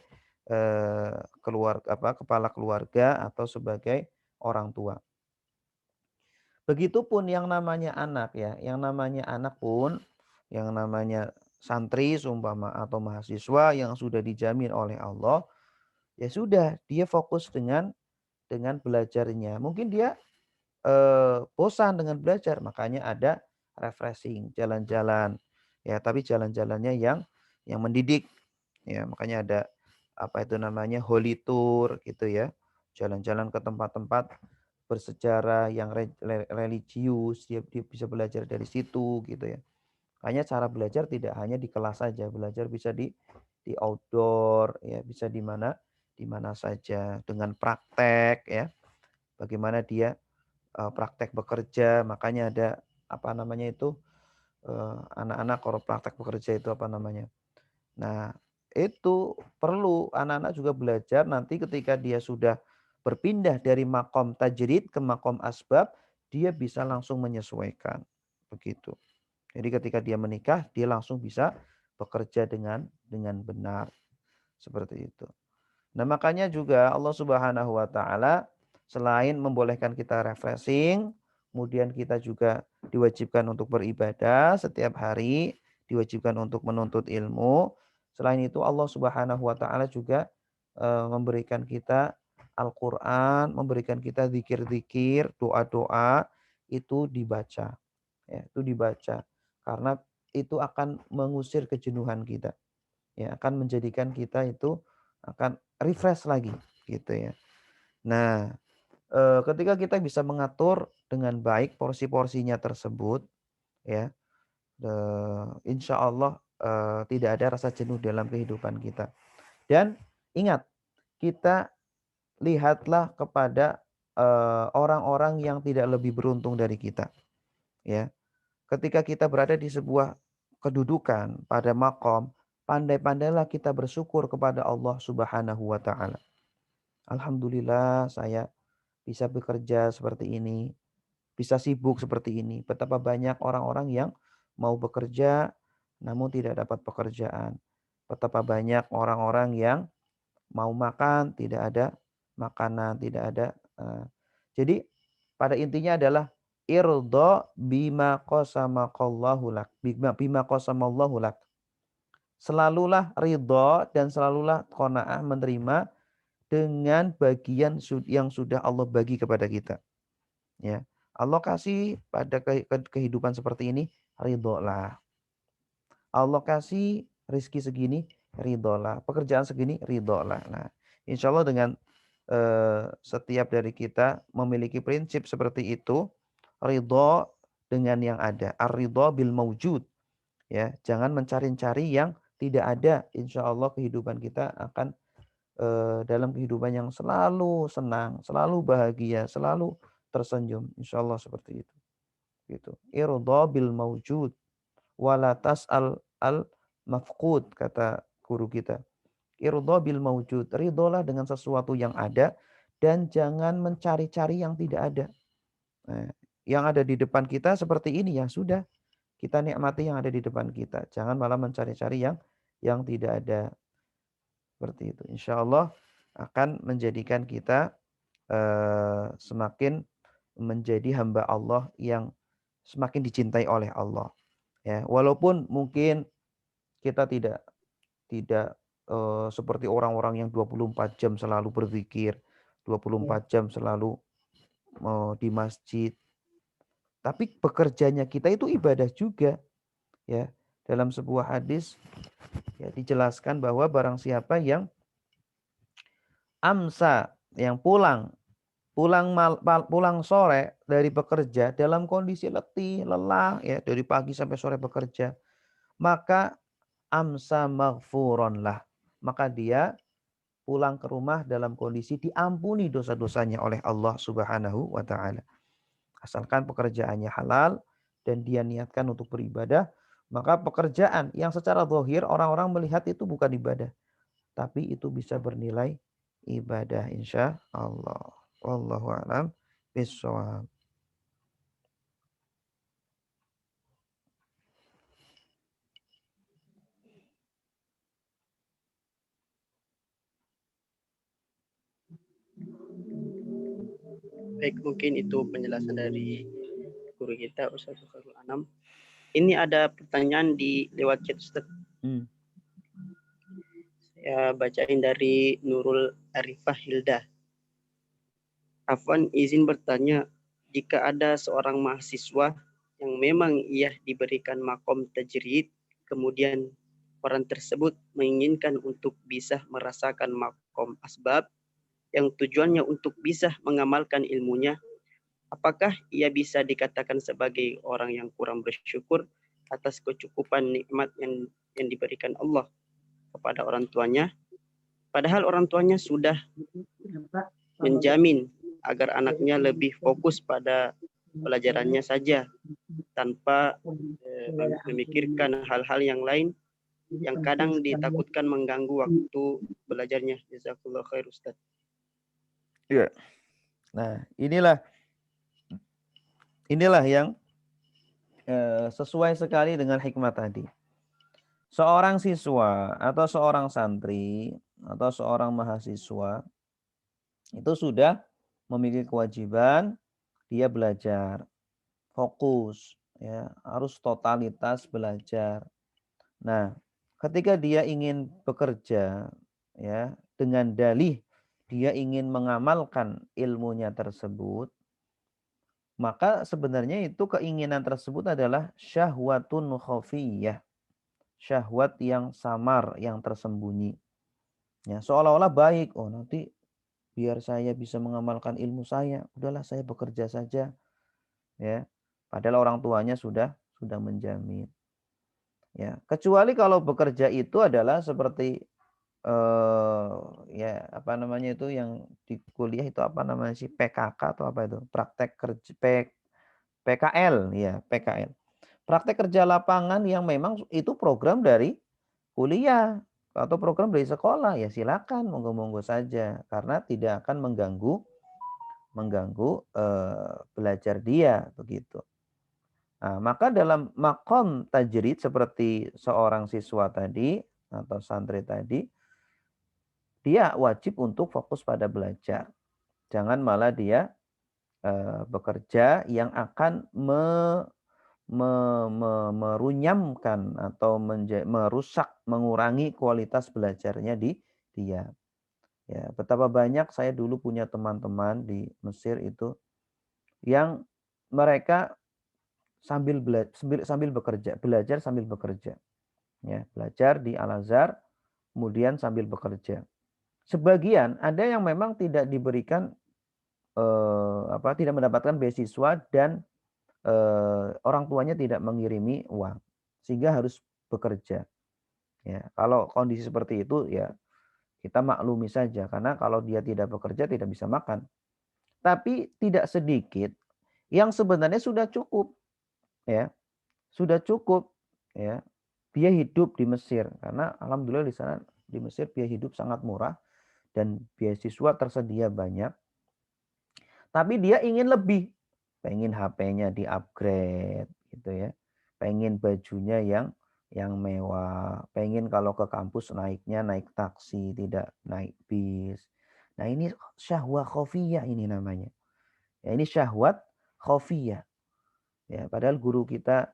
kepala keluarga atau sebagai orang tua. Begitupun yang namanya anak ya, yang namanya anak pun, yang namanya santri seumpama atau mahasiswa yang sudah dijamin oleh Allah, ya sudah dia fokus dengan belajarnya. Mungkin dia bosan dengan belajar, makanya ada refreshing, jalan-jalan. Ya, tapi jalan-jalannya yang mendidik. Ya, makanya ada apa itu namanya holy tour gitu ya. Jalan-jalan ke tempat-tempat bersejarah yang religius, dia bisa belajar dari situ gitu ya. Hanya cara belajar tidak hanya di kelas saja, belajar bisa di outdoor ya, bisa di mana saja dengan praktek ya. Bagaimana dia praktek bekerja, makanya ada apa namanya itu anak-anak kalau praktek bekerja itu apa namanya. Nah, itu perlu anak-anak juga belajar nanti ketika dia sudah berpindah dari makom tajrid ke makom asbab, dia bisa langsung menyesuaikan. Begitu. Jadi ketika dia menikah, dia langsung bisa bekerja dengan benar. Seperti itu. Nah, makanya juga Allah Subhanahu wa taala selain membolehkan kita refreshing, kemudian kita juga diwajibkan untuk beribadah setiap hari, diwajibkan untuk menuntut ilmu. Selain itu Allah Subhanahu wa taala juga memberikan kita Al-Qur'an, memberikan kita zikir-zikir, doa-doa itu dibaca. Ya, itu dibaca karena itu akan mengusir kejenuhan kita. Ya, akan menjadikan kita itu akan refresh lagi gitu ya. Nah, ketika kita bisa mengatur dengan baik porsi-porsinya tersebut ya, insya Allah tidak ada rasa jenuh dalam kehidupan kita. Dan ingat, kita lihatlah kepada orang-orang yang tidak lebih beruntung dari kita ya. Ketika kita berada di sebuah kedudukan pada makom, pandai-pandailah kita bersyukur kepada Allah Subhanahu wa taala. Alhamdulillah saya bisa bekerja seperti ini, bisa sibuk seperti ini. Betapa banyak orang-orang yang mau bekerja namun tidak dapat pekerjaan. Betapa banyak orang-orang yang mau makan tidak ada makanan, tidak ada. Jadi pada intinya adalah irdo bima qasamakallahu lak. Bima qasamallahu lak. Selalulah ridho dan selalulah qanaah menerima dengan bagian yang sudah Allah bagi kepada kita. Ya. Allah kasih pada kehidupan seperti ini, ridholah. Allah kasih rizki segini, ridholah. Pekerjaan segini, ridholah. Nah, insya Allah dengan setiap dari kita memiliki prinsip seperti itu, ridho dengan yang ada. Ar-ridho bil mawjud. Ya, jangan mencari-cari yang tidak ada. Insya Allah kehidupan kita akan dalam kehidupan yang selalu senang, selalu bahagia, selalu tersenyum. Insya Allah seperti itu. Gitu. Irda bil mawjud wala tas'al al mafqud, kata guru kita. Irda bil mawjud, ridholah dengan sesuatu yang ada dan jangan mencari-cari yang tidak ada. Nah, yang ada di depan kita seperti ini ya sudah, kita nikmati yang ada di depan kita. Jangan malah mencari-cari yang tidak ada. Seperti itu. Insya Allah akan menjadikan kita semakin menjadi hamba Allah yang semakin dicintai oleh Allah. Ya, walaupun mungkin kita tidak seperti orang-orang yang 24 jam selalu berzikir, 24 jam selalu di masjid. Tapi pekerjanya kita itu ibadah juga. Ya, dalam sebuah hadis ya dijelaskan bahwa barang siapa yang amsa, yang pulang sore dari bekerja dalam kondisi letih, lelah ya, dari pagi sampai sore bekerja, maka amsa maghfuron lah, maka dia pulang ke rumah dalam kondisi diampuni dosa-dosanya oleh Allah Subhanahu wa taala. Asalkan pekerjaannya halal dan dia niatkan untuk beribadah, maka pekerjaan yang secara zahir orang-orang melihat itu bukan ibadah, tapi itu bisa bernilai ibadah insya Allah. Wallahu a'lam bishawab. Baik, mungkin itu penjelasan dari guru kita Ustaz Khairul Anam. Ini ada pertanyaan di lewat chat Ustaz. Saya bacain dari Nurul Arifah Hilda. Afwan izin bertanya, jika ada seorang mahasiswa yang memang ia diberikan makom tajrid, kemudian orang tersebut menginginkan untuk bisa merasakan makom asbab yang tujuannya untuk bisa mengamalkan ilmunya, apakah ia bisa dikatakan sebagai orang yang kurang bersyukur atas kecukupan nikmat yang diberikan Allah kepada orang tuanya, padahal orang tuanya sudah menjamin agar anaknya lebih fokus pada pelajarannya saja tanpa memikirkan hal-hal yang lain yang kadang ditakutkan mengganggu waktu belajarnya. Jazakallah khair Ustaz. Iya. Nah, inilah yang sesuai sekali dengan hikmah tadi. Seorang siswa atau seorang santri atau seorang mahasiswa itu sudah memiliki kewajiban dia belajar, fokus, ya, harus totalitas belajar. Nah, ketika dia ingin bekerja, ya, dengan dalih dia ingin mengamalkan ilmunya tersebut, maka sebenarnya itu keinginan tersebut adalah syahwatun khafiyah, syahwat yang samar, yang tersembunyi. Ya, seolah-olah baik, oh nanti biar saya bisa mengamalkan ilmu saya, udahlah saya bekerja saja, ya. Padahal orang tuanya sudah menjamin. Ya, kecuali kalau bekerja itu adalah seperti ya apa namanya itu yang di kuliah itu apa namanya sih, PKK atau apa itu? Praktek kerja PKL, ya, PKL. Praktek kerja lapangan yang memang itu program dari kuliah atau program dari sekolah, ya silakan monggo-monggo saja karena tidak akan mengganggu belajar dia begitu. Nah, maka dalam makom tajrid seperti seorang siswa tadi atau santri tadi, dia wajib untuk fokus pada belajar. Jangan malah dia bekerja yang akan merunyamkan atau merusak, mengurangi kualitas belajarnya dia. Ya, betapa banyak saya dulu punya teman-teman di Mesir itu yang mereka sambil bekerja, belajar sambil bekerja. Ya, belajar di Al-Azhar kemudian sambil bekerja. Sebagian ada yang memang tidak diberikan tidak mendapatkan beasiswa dan orang tuanya tidak mengirimi uang sehingga harus bekerja. Ya, kalau kondisi seperti itu ya kita maklumi saja karena kalau dia tidak bekerja tidak bisa makan. Tapi tidak sedikit yang sebenarnya sudah cukup, ya. Sudah cukup, ya. Biaya hidup di Mesir karena alhamdulillah di sana di Mesir biaya hidup sangat murah dan beasiswa tersedia banyak. Tapi dia ingin lebih, pengen HP-nya di-upgrade gitu ya. Pengen bajunya yang mewah, pengen kalau ke kampus naiknya naik taksi, tidak naik bis. Nah, ini syahwat khafiyah ini namanya. Ya, ini syahwat khafiyah. Ya, padahal guru kita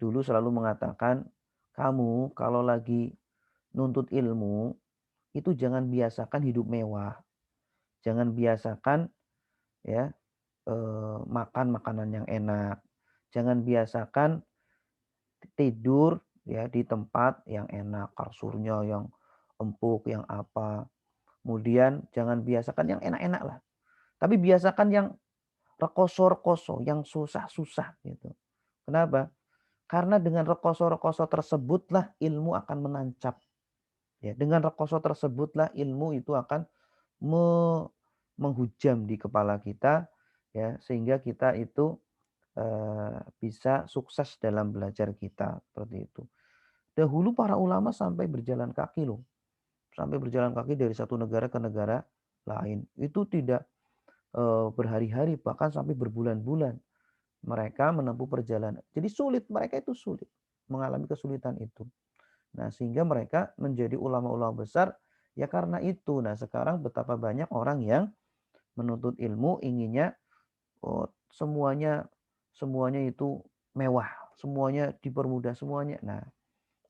dulu selalu mengatakan, kamu kalau lagi nuntut ilmu, itu jangan biasakan hidup mewah. Jangan biasakan ya makan makanan yang enak. Jangan biasakan tidur ya di tempat yang enak, kasurnya yang empuk, yang apa. Kemudian jangan biasakan yang enak-enak lah. Tapi biasakan yang rekoso-rekoso, yang susah-susah gitu. Kenapa? Karena dengan rekoso-rekoso tersebutlah ilmu akan menancap. Ya, dengan rekoso tersebutlah ilmu itu akan menghujam di kepala kita ya sehingga kita itu bisa sukses dalam belajar kita seperti itu. Dahulu para ulama sampai berjalan kaki loh. sampai berjalan kaki dari satu negara ke negara lain. Itu tidak berhari-hari, bahkan sampai berbulan-bulan mereka menempuh perjalanan. Jadi sulit, mereka itu sulit mengalami kesulitan itu. Nah, sehingga mereka menjadi ulama-ulama besar ya karena itu. Nah, sekarang betapa banyak orang yang menuntut ilmu inginnya semuanya itu mewah, semuanya dipermudah semuanya. Nah,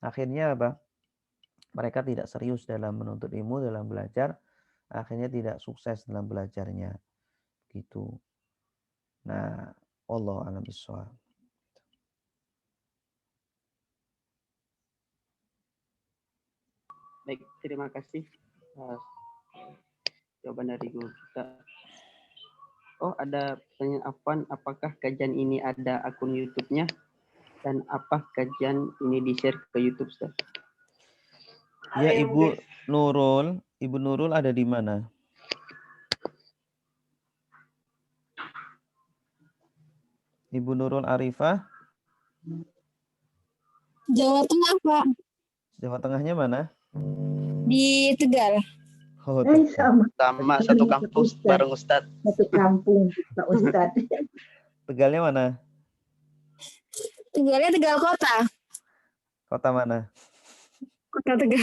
akhirnya apa? Mereka tidak serius dalam menuntut ilmu, dalam belajar, akhirnya tidak sukses dalam belajarnya. Gitu. Nah, wallahu a'lam bishawab. Baik, terima kasih jawaban dari guru kita. Oh, ada pertanyaan Afwan, apakah kajian ini ada akun YouTube-nya? Dan apa kajian ini di-share ke YouTube, Ustaz? Ya, Ibu Nurul ada di mana? Ibu Nurul Arifah? Jawa Tengah, Pak. Jawa Tengahnya mana? Di Tegal. Oh, Sama. Sama satu kampus bareng Ustadz. Satu kampung, Pak Ustadz. Tegalnya mana? Tegalnya Tegal Kota. Kota mana? Kota Tegal.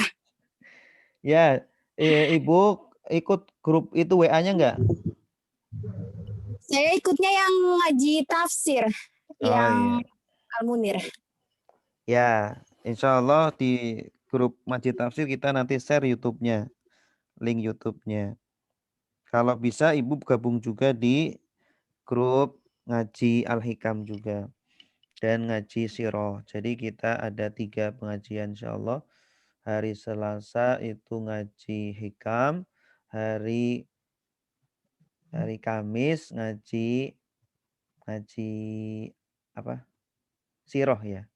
Ya, Ibu ikut grup itu WA-nya enggak? Saya ikutnya yang ngaji tafsir. Yang Al-Munir. Ya, insya Allah di grup Masjid Tafsir kita nanti share YouTube-nya, link YouTube-nya. Kalau bisa Ibu gabung juga di grup ngaji Al-Hikam juga dan ngaji Sirah. Jadi kita ada 3 pengajian insya Allah. Hari Selasa itu ngaji Hikam, hari Kamis ngaji apa? Sirah ya.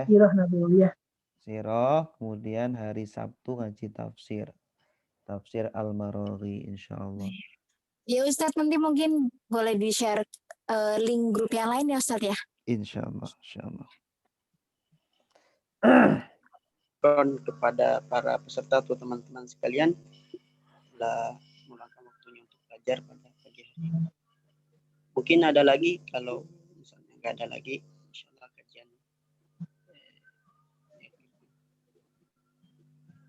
Sirah Nabawiyah. Sirah, kemudian hari Sabtu ngaji tafsir Al-Maraghi insyaallah. Ya Ustadz, nanti mungkin boleh di-share link grup yang lain ya Ustadz ya. Insyaallah. Kepada para peserta atau teman-teman sekalian, telah meluangkan waktunya untuk belajar pada pagi hari ini. Mungkin ada lagi, kalau misalnya nggak ada lagi, insyaallah kajian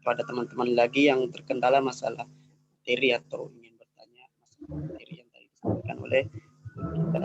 pada teman-teman lagi yang terkendala masalah materi atau ingin bertanya masalah materi yang tadi disampaikan oleh kita.